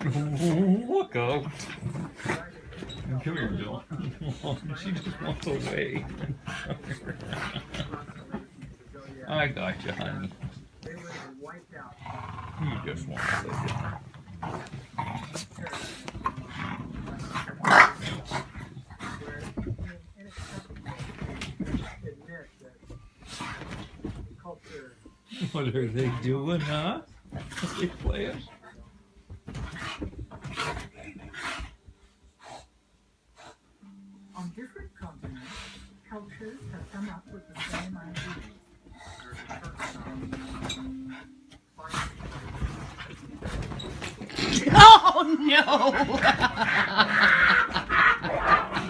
Look out. Come here, Bill. She just wants away. I got you, honey. You just want to lay down. What are they doing, huh? Are they playing? On different continents, cultures have come up with the same ideas. Oh no!